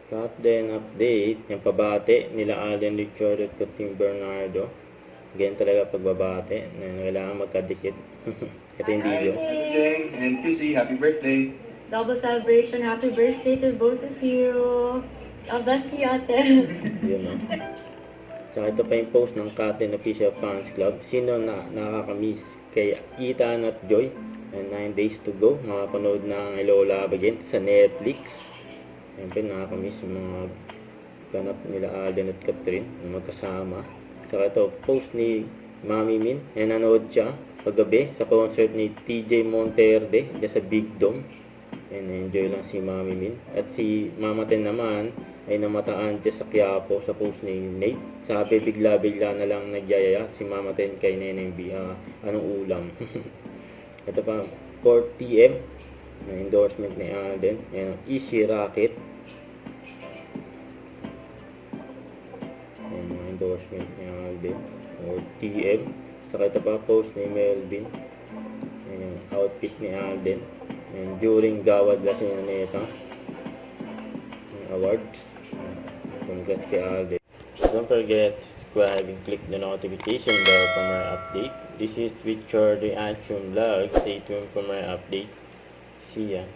Cut then update, yung pabate nila Alden Richard at Tim Bernardo. Ganyan talaga pagbabate, na kailangan magkadikit. Ito yung video. Hi, and Chrissy, happy birthday. Double celebration. Happy birthday to both of you. God bless you, ate. Yun no. Saka ito pa yung post ng Katin Official Fans Club. Sino na nakakamiss kay Ethan at Joy? And 9 days to go. Makapanood ng Hello Love Again sa Netflix. Siyempre nakakamiss yung mga ganap nila Alden at Catherine na magkasama. Saka ito post ni Mami Min. Nanonood siya paggabi sa concert ni TJ Monterde dyan sa Big Dome. And enjoy lang si Mami Min. At si Mama Ten naman ay namataan dyan sa Quiapo sa post ni Nate. Sabi bigla-bigla na lang nagyayaya si Mama Ten kay Neneng B. Anong ulam? Ito pa 4TM na endorsement ni Alden. Yan, Easy Rocket. Yan, mga endorsement ni Alden. Or TM. Saka ito pa post ni Melvin. Yan yung outfit ni Alden. And during Gawad La Sinaneta awards. Congrats kay Alden. Don't forget to subscribe and click the notification bell for more update. This is Richard the Action Vlog. Stay tuned for more update. See ya.